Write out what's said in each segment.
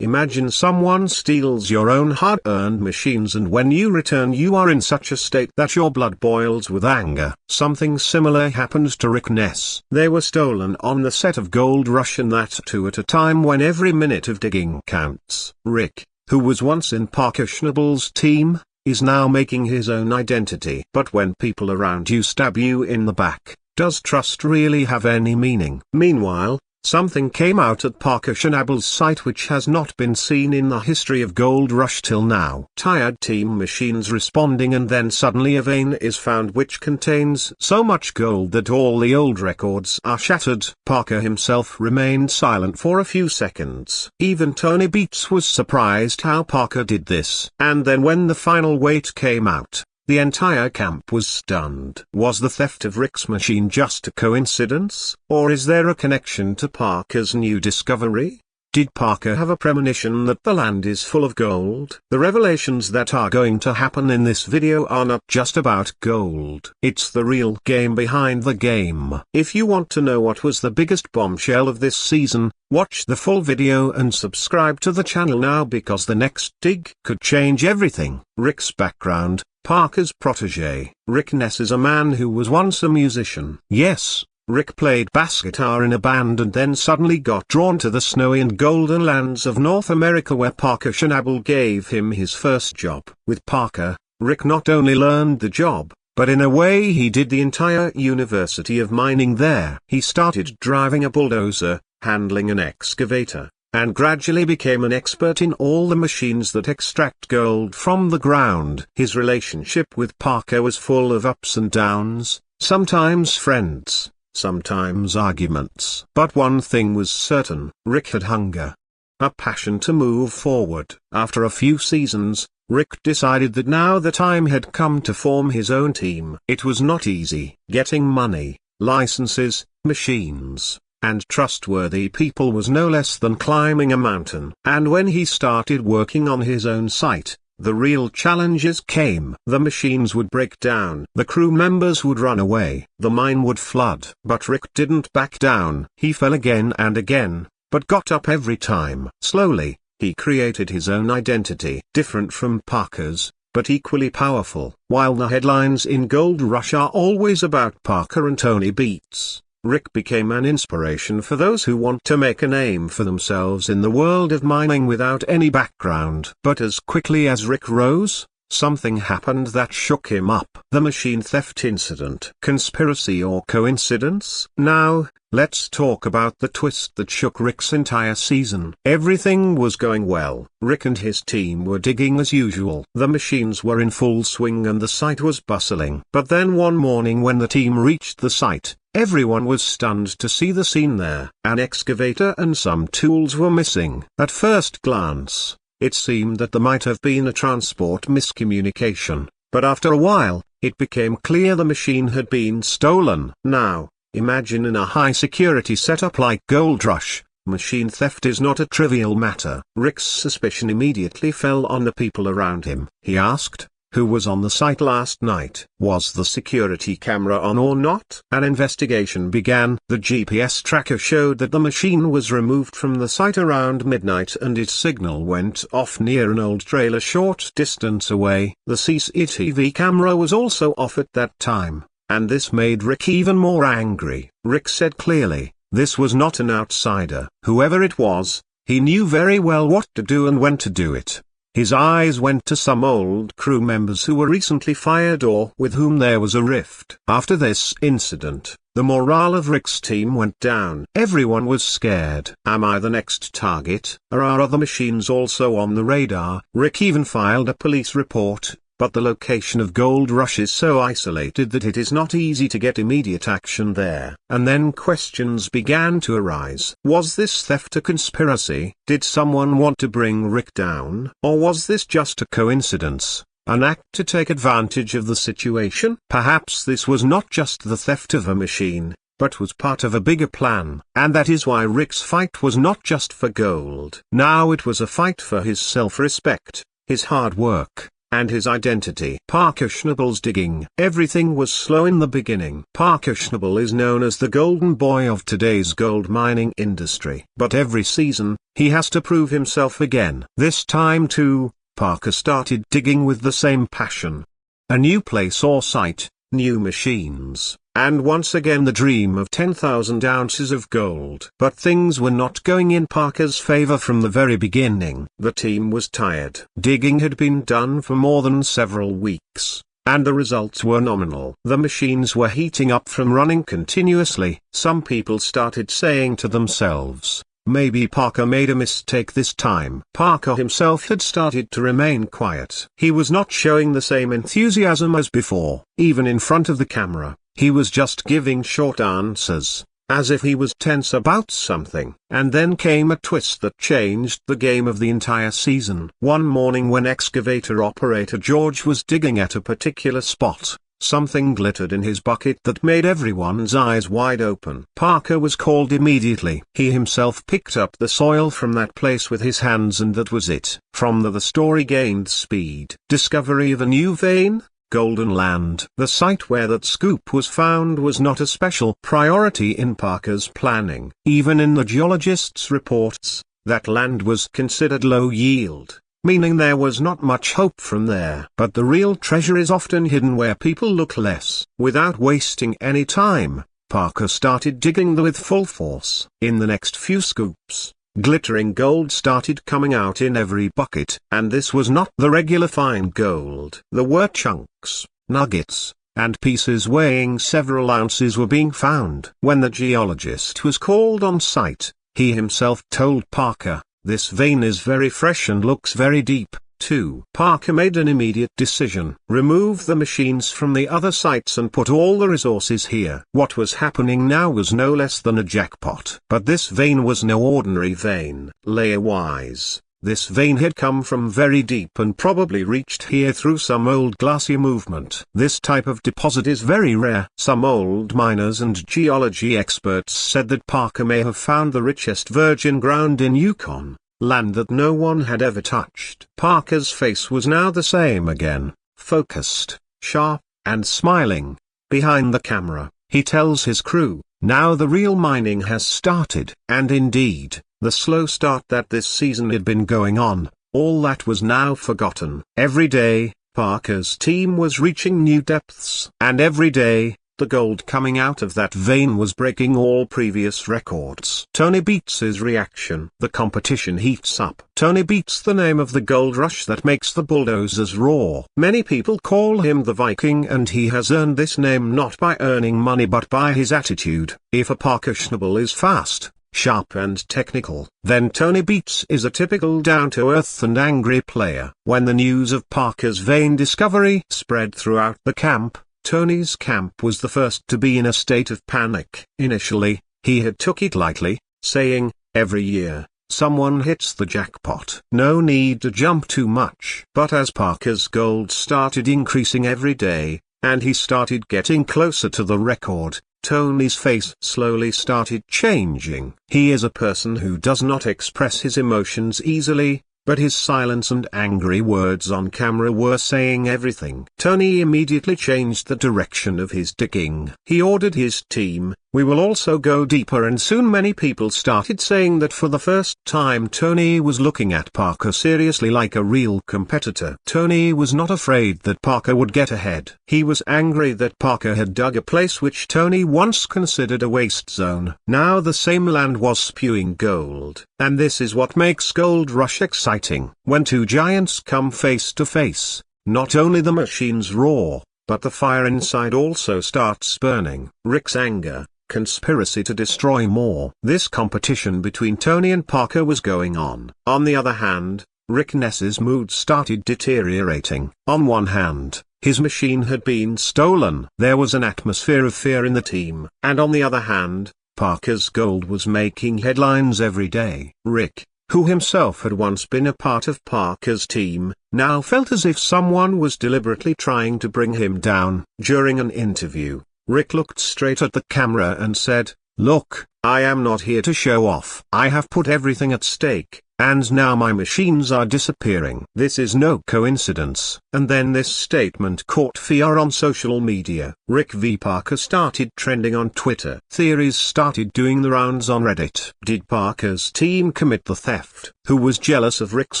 Imagine someone steals your own hard-earned machines, and when you return you are in such a state that your blood boils with anger. Something similar happened to Rick Ness. They were stolen on the set of Gold Rush, and that too at a time when every minute of digging counts. Rick, who was once in Parker Schnabel's team, is now making his own identity. But when people around you stab you in the back, does trust really have any meaning? Meanwhile, something came out at Parker Schnabel's site which has not been seen in the history of Gold Rush till now. Tired team machines responding, and then suddenly a vein is found which contains so much gold that all the old records are shattered. Parker himself remained silent for a few seconds. Even Tony Beats was surprised how Parker did this. And then when the final weight came out, the entire camp was stunned. Was the theft of Rick's machine just a coincidence, or is there a connection to Parker's new discovery? Did Parker have a premonition that the land is full of gold? The revelations that are going to happen in this video are not just about gold. It's the real game behind the game. If you want to know what was the biggest bombshell of this season, watch the full video and subscribe to the channel now, because the next dig could change everything. Rick's background. Parker's protege. Rick Ness is a man who was once a musician. Yes, Rick played bass guitar in a band and then suddenly got drawn to the snowy and golden lands of North America, where Parker Schnabel gave him his first job. With Parker, Rick not only learned the job, but in a way he did the entire University of Mining there. He started driving a bulldozer, handling an excavator, and gradually became an expert in all the machines that extract gold from the ground. His relationship with Parker was full of ups and downs, sometimes friends, sometimes arguments. But one thing was certain: Rick had hunger, a passion to move forward. After a few seasons, Rick decided that now the time had come to form his own team. It was not easy. Getting money, licenses, machines, and trustworthy people was no less than climbing a mountain. And when he started working on his own site, the real challenges came. The machines would break down, the crew members would run away, the mine would flood. But Rick didn't back down. He fell again and again, but got up every time. Slowly, he created his own identity, different from Parker's, but equally powerful. While the headlines in Gold Rush are always about Parker and Tony Beats, Rick became an inspiration for those who want to make a name for themselves in the world of mining without any background. But as quickly as Rick rose, something happened that shook him up. The machine theft incident. Conspiracy or coincidence? Now, let's talk about the twist that shook Rick's entire season. Everything was going well. Rick and his team were digging as usual. The machines were in full swing and the site was bustling. But then one morning when the team reached the site, everyone was stunned to see the scene there. An excavator and some tools were missing. At first glance, it seemed that there might have been a transport miscommunication, but after a while, it became clear the machine had been stolen. Now, imagine in a high-security setup like Gold Rush, machine theft is not a trivial matter. Rick's suspicion immediately fell on the people around him. He asked, who was on the site last night? Was the security camera on or not? An investigation began. The GPS tracker showed that the machine was removed from the site around midnight and its signal went off near an old trail a short distance away. The CCTV camera was also off at that time, and this made Rick even more angry. Rick said clearly, this was not an outsider. Whoever it was, he knew very well what to do and when to do it. His eyes went to some old crew members who were recently fired or with whom there was a rift. After this incident, the morale of Rick's team went down. Everyone was scared. Am I the next target? Are other machines also on the radar? Rick even filed a police report, but the location of Gold Rush is so isolated that it is not easy to get immediate action there. And then questions began to arise. Was this theft a conspiracy? Did someone want to bring Rick down? Or was this just a coincidence, an act to take advantage of the situation? Perhaps this was not just the theft of a machine, but was part of a bigger plan. And that is why Rick's fight was not just for gold. Now it was a fight for his self-respect, his hard work, and his identity. Parker Schnabel's digging. Everything was slow in the beginning. Parker Schnabel is known as the golden boy of today's gold mining industry. But every season, he has to prove himself again. This time too, Parker started digging with the same passion. A new place or site, new machines, and once again the dream of 10,000 ounces of gold. But things were not going in Parker's favor from the very beginning. The team was tired. Digging had been done for more than several weeks, and the results were nominal. The machines were heating up from running continuously. Some people started saying to themselves, maybe Parker made a mistake this time. Parker himself had started to remain quiet. He was not showing the same enthusiasm as before. Even in front of the camera, he was just giving short answers, as if he was tense about something. And then came a twist that changed the game of the entire season. One morning when excavator operator George was digging at a particular spot, something glittered in his bucket that made everyone's eyes wide open. Parker was called immediately. He himself picked up the soil from that place with his hands, and that was it. From the story gained speed. Discovery of a new vein, Golden Land. The site where that scoop was found was not a special priority in Parker's planning. Even in the geologists' reports, that land was considered low yield, meaning there was not much hope from there. But the real treasure is often hidden where people look less. Without wasting any time, Parker started digging with full force. In the next few scoops, glittering gold started coming out in every bucket. And this was not the regular fine gold. There were chunks, nuggets, and pieces weighing several ounces were being found. When the geologist was called on site, he himself told Parker, "This vein is very fresh and looks very deep, too." Parker made an immediate decision. Remove the machines from the other sites and put all the resources here. What was happening now was no less than a jackpot. But this vein was no ordinary vein. Layer-wise, this vein had come from very deep and probably reached here through some old glacier movement. This type of deposit is very rare. Some old miners and geology experts said that Parker may have found the richest virgin ground in Yukon, land that no one had ever touched. Parker's face was now the same again, focused, sharp, and smiling. Behind the camera, he tells his crew, now the real mining has started. And indeed, the slow start that this season had been going on, all that was now forgotten. Every day, Parker's team was reaching new depths. And every day, the gold coming out of that vein was breaking all previous records. Tony Beats's reaction. The competition heats up. Tony Beats, the name of the gold rush that makes the bulldozers roar. Many people call him the Viking, and he has earned this name not by earning money but by his attitude. If a Parker Schnabel is fast, sharp and technical, then Tony Beats is a typical down-to-earth and angry player. When the news of Parker's vein discovery spread throughout the camp, Tony's camp was the first to be in a state of panic. Initially, he had took it lightly, saying, every year, someone hits the jackpot. No need to jump too much. But as Parker's gold started increasing every day, and he started getting closer to the record, Tony's face slowly started changing. He is a person who does not express his emotions easily, but his silence and angry words on camera were saying everything. Tony immediately changed the direction of his digging. He ordered his team, "We will also go deeper," and soon many people started saying that for the first time Tony was looking at Parker seriously like a real competitor. Tony was not afraid that Parker would get ahead. He was angry that Parker had dug a place which Tony once considered a waste zone. Now the same land was spewing gold. And this is what makes Gold Rush exciting. When two giants come face to face, not only the machines roar, but the fire inside also starts burning. Rick's anger, conspiracy to destroy more. This competition between Tony and Parker was going on. On the other hand, Rick Ness's mood started deteriorating. On one hand, his machine had been stolen. There was an atmosphere of fear in the team. And on the other hand, Parker's gold was making headlines every day. Rick, who himself had once been a part of Parker's team, now felt as if someone was deliberately trying to bring him down. During an interview, Rick looked straight at the camera and said, "Look, I am not here to show off. I have put everything at stake, and now my machines are disappearing. This is no coincidence." And then this statement caught fire on social media. Rick v. Parker started trending on Twitter. Theories started doing the rounds on Reddit. Did Parker's team commit the theft? Who was jealous of Rick's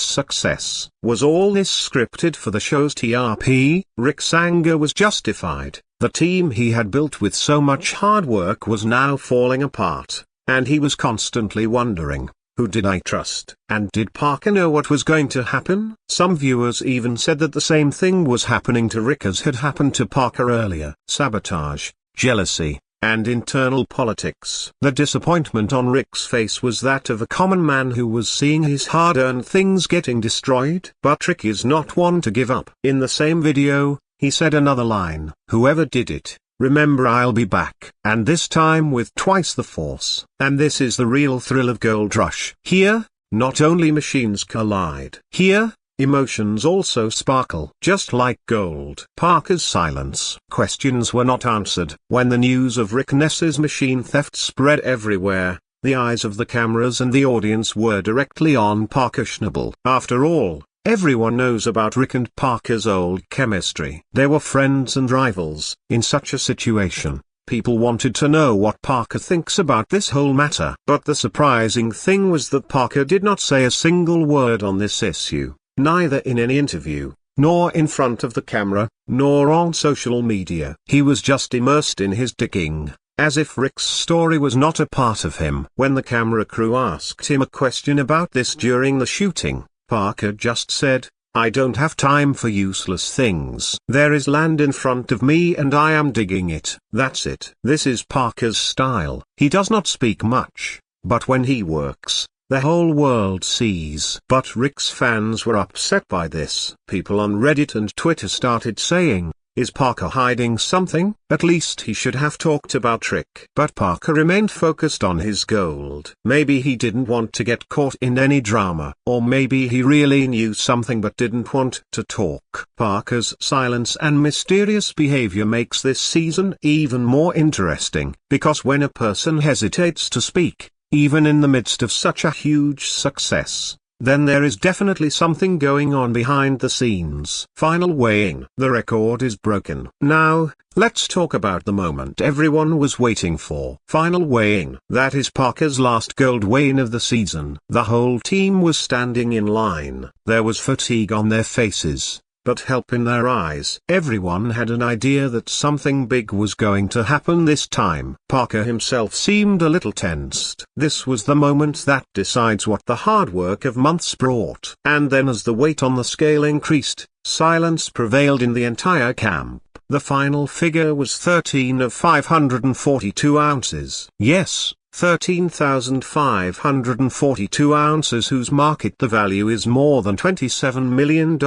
success? Was all this scripted for the show's TRP? Rick's anger was justified. The team he had built with so much hard work was now falling apart, and he was constantly wondering, who did I trust? And did Parker know what was going to happen? Some viewers even said that the same thing was happening to Rick as had happened to Parker earlier. Sabotage, jealousy, and internal politics. The disappointment on Rick's face was that of a common man who was seeing his hard-earned things getting destroyed. But Rick is not one to give up. In the same video, he said another line, "Whoever did it, remember I'll be back." And this time with twice the force. And this is the real thrill of Gold Rush. Here, not only machines collide. Here, emotions also sparkle. Just like gold. Parker's silence. Questions were not answered. When the news of Rick Ness's machine theft spread everywhere, the eyes of the cameras and the audience were directly on Parker Schnabel. After all, everyone knows about Rick and Parker's old chemistry. They were friends and rivals. In such a situation, people wanted to know what Parker thinks about this whole matter. But the surprising thing was that Parker did not say a single word on this issue, neither in any interview, nor in front of the camera, nor on social media. He was just immersed in his digging, as if Rick's story was not a part of him. When the camera crew asked him a question about this during the shooting, Parker just said, "I don't have time for useless things. There is land in front of me and I am digging it. That's it." This is Parker's style. He does not speak much, but when he works, the whole world sees. But Rick's fans were upset by this. People on Reddit and Twitter started saying, "Is Parker hiding something? At least he should have talked about Rick." But Parker remained focused on his gold. Maybe he didn't want to get caught in any drama. Or maybe he really knew something but didn't want to talk. Parker's silence and mysterious behavior makes this season even more interesting, because when a person hesitates to speak, even in the midst of such a huge success, then there is definitely something going on behind the scenes. Final weighing. The record is broken. Now, let's talk about the moment everyone was waiting for. Final weighing. That is Parker's last gold weigh-in of the season. The whole team was standing in line. There was fatigue on their faces, but help in their eyes. Everyone had an idea that something big was going to happen this time. Parker himself seemed a little tensed. This was the moment that decides what the hard work of months brought. And then as the weight on the scale increased, silence prevailed in the entire camp. The final figure was 13 of 542 ounces. Yes, 13,542 ounces, whose market value is more than $27 million.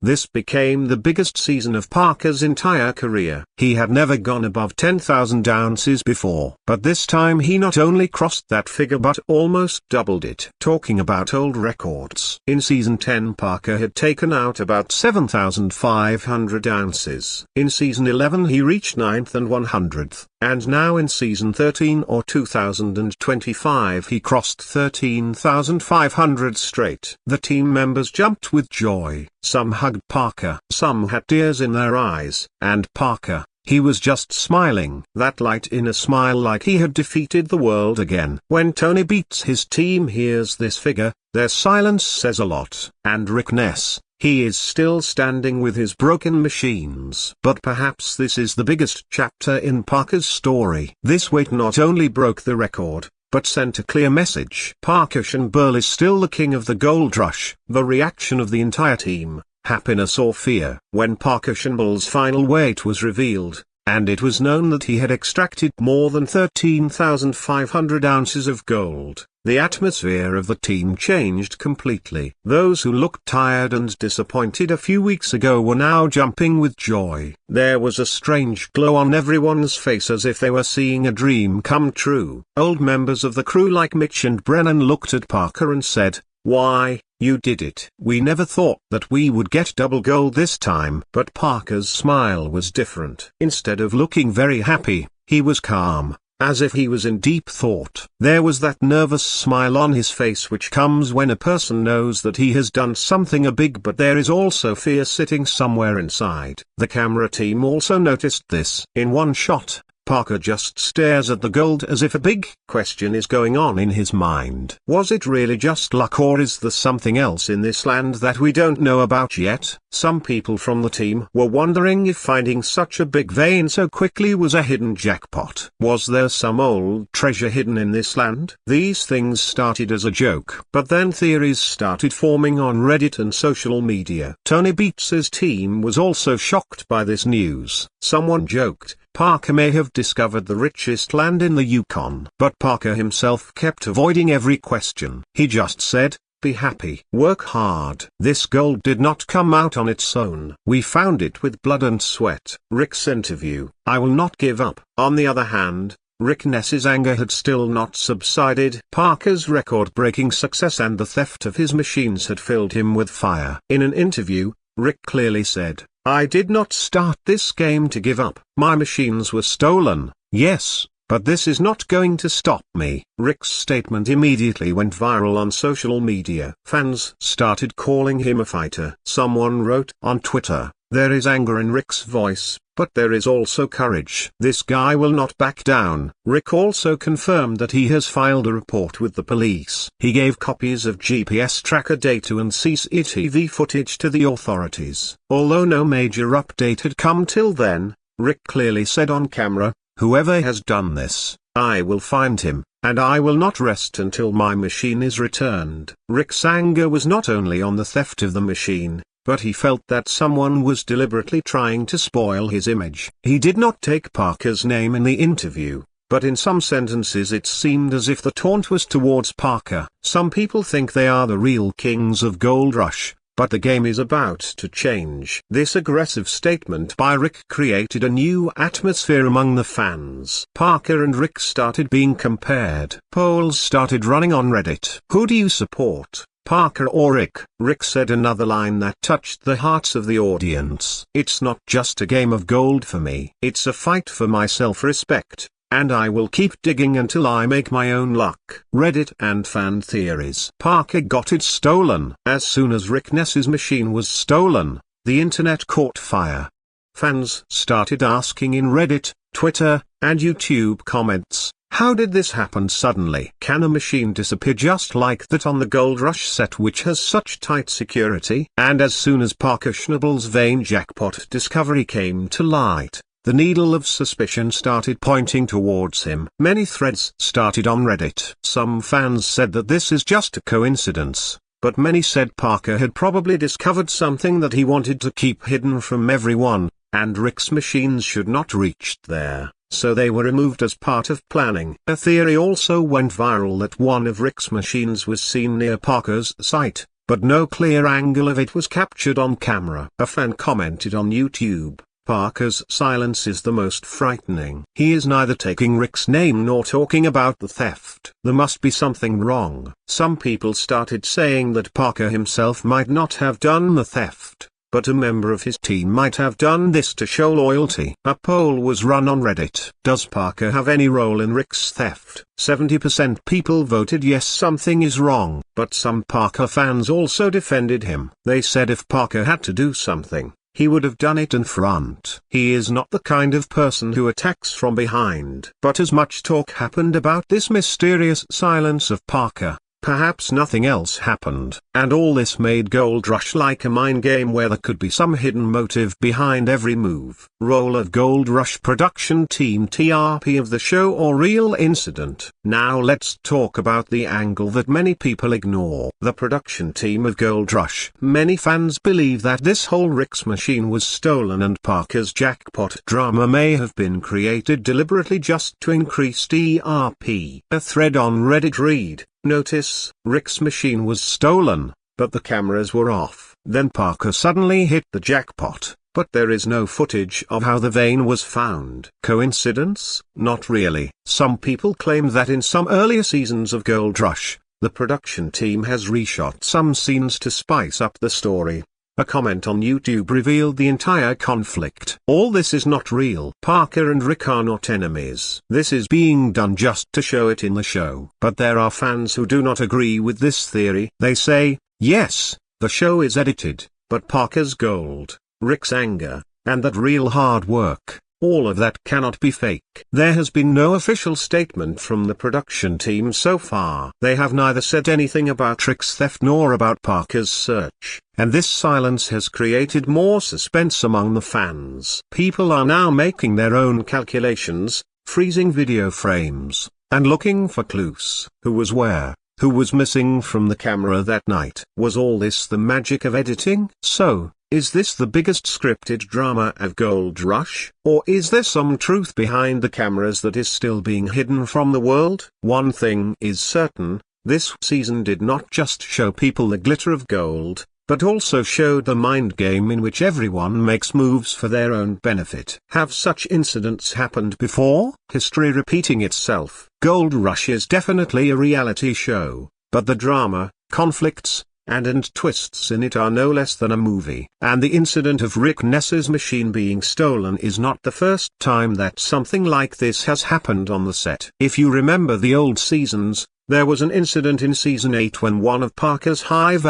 This became the biggest season of Parker's entire career. He had never gone above 10,000 ounces before. But this time he not only crossed that figure but almost doubled it. Talking about old records. In Season 10 Parker had taken out about 7,500 ounces. In Season 11 he reached 9th and 100th. And now in Season 13 or 2025 he crossed 13,500 straight. The team members jumped with joy. Some hugged Parker. Some had tears in their eyes. And Parker, he was just smiling. That light in a smile, like he had defeated the world again. When Tony Beats his team hears this figure, their silence says a lot. And Rick Ness, he is still standing with his broken machines. But perhaps this is the biggest chapter in Parker's story. This weight not only broke the record, but sent a clear message. Parker Schnabel is still the king of the Gold Rush. The reaction of the entire team, happiness or fear. When Parker Schnabel's final weight was revealed, and it was known that he had extracted more than 13,500 ounces of gold, the atmosphere of the team changed completely. Those who looked tired and disappointed a few weeks ago were now jumping with joy. There was a strange glow on everyone's face, as if they were seeing a dream come true. Old members of the crew like Mitch and Brennan looked at Parker and said, "Why, you did it. We never thought that we would get double gold this time." But Parker's smile was different. Instead of looking very happy, he was calm, as if he was in deep thought. There was that nervous smile on his face which comes when a person knows that he has done something big, but there is also fear sitting somewhere inside. The camera team also noticed this. In one shot, Parker just stares at the gold as if a big question is going on in his mind. Was it really just luck, or is there something else in this land that we don't know about yet? Some people from the team were wondering if finding such a big vein so quickly was a hidden jackpot. Was there some old treasure hidden in this land? These things started as a joke, but then theories started forming on Reddit and social media. Tony Beats's team was also shocked by this news. Someone joked, Parker may have discovered the richest land in the Yukon. But Parker himself kept avoiding every question. He just said, "Be happy. Work hard." This gold did not come out on its own. "We found it with blood and sweat." Rick's interview, "I will not give up." On the other hand, Rick Ness's anger had still not subsided. Parker's record-breaking success and the theft of his machines had filled him with fire. In an interview, Rick clearly said, "I did not start this game to give up. My machines were stolen, yes, but this is not going to stop me." Rick's statement immediately went viral on social media. Fans started calling him a fighter. Someone wrote on Twitter, "There is anger in Rick's voice, but there is also courage. This guy will not back down." Rick also confirmed that he has filed a report with the police. He gave copies of GPS tracker data and CCTV footage to the authorities. Although no major update had come till then, Rick clearly said on camera, "Whoever has done this, I will find him, and I will not rest until my machine is returned." Rick's anger was not only on the theft of the machine, but he felt that someone was deliberately trying to spoil his image. He did not take Parker's name in the interview, but in some sentences it seemed as if the taunt was towards Parker. Some people think they are the real kings of Gold Rush, but the game is about to change. This aggressive statement by Rick created a new atmosphere among the fans. Parker and Rick started being compared. Polls started running on Reddit. Who do you support, Parker or Rick? Rick said another line that touched the hearts of the audience. "It's not just a game of gold for me. It's a fight for my self-respect, and I will keep digging until I make my own luck." Reddit and fan theories. Parker got it stolen. As soon as Rick Ness's machine was stolen, the internet caught fire. Fans started asking in Reddit, Twitter, and YouTube comments, how did this happen suddenly? Can a machine disappear just like that on the Gold Rush set, which has such tight security? And as soon as Parker Schnabel's vein jackpot discovery came to light, the needle of suspicion started pointing towards him. Many threads started on Reddit. Some fans said that this is just a coincidence, but many said Parker had probably discovered something that he wanted to keep hidden from everyone, and Rick's machines should not reach there, so they were removed as part of planning. A theory also went viral that one of Rick's machines was seen near Parker's site, but no clear angle of it was captured on camera. A fan commented on YouTube, "Parker's silence is the most frightening. He is neither taking Rick's name nor talking about the theft. There must be something wrong." Some people started saying that Parker himself might not have done the theft, but a member of his team might have done this to show loyalty. A poll was run on Reddit. Does Parker have any role in Rick's theft? 70% people voted yes, something is wrong. But some Parker fans also defended him. They said if Parker had to do something, he would have done it in front. He is not the kind of person who attacks from behind. But as much talk happened about this mysterious silence of Parker, perhaps nothing else happened. And all this made Gold Rush like a mind game where there could be some hidden motive behind every move. Role of Gold Rush production team, TRP of the show or real incident. Now let's talk about the angle that many people ignore. The production team of Gold Rush. Many fans believe that this whole Rick's machine was stolen and Parker's jackpot drama may have been created deliberately just to increase TRP. A thread on Reddit read, "Notice, Rick's machine was stolen, but the cameras were off. Then Parker suddenly hit the jackpot, but there is no footage of how the vein was found." Coincidence? Not really. Some people claim that in some earlier seasons of Gold Rush, the production team has reshot some scenes to spice up the story. A comment on YouTube revealed the entire conflict. All this is not real. Parker and Rick are not enemies. This is being done just to show it in the show. But there are fans who do not agree with this theory. They say, yes, the show is edited, but Parker's gold, Rick's anger, and that real hard work, all of that cannot be fake. There has been no official statement from the production team so far. They have neither said anything about Rick's theft nor about Parker's search, and this silence has created more suspense among the fans. People are now making their own calculations, freezing video frames, and looking for clues. Who was where? Who was missing from the camera that night? Was all this the magic of editing? So, is this the biggest scripted drama of Gold Rush? Or is there some truth behind the cameras that is still being hidden from the world? One thing is certain, this season did not just show people the glitter of gold, but also showed the mind game in which everyone makes moves for their own benefit. Have such incidents happened before? History repeating itself. Gold Rush is definitely a reality show, but the drama, conflicts, and twists in it are no less than a movie. And the incident of Rick Ness's machine being stolen is not the first time that something like this has happened on the set. If you remember the old seasons, there was an incident in season 8 when one of Parker's high-value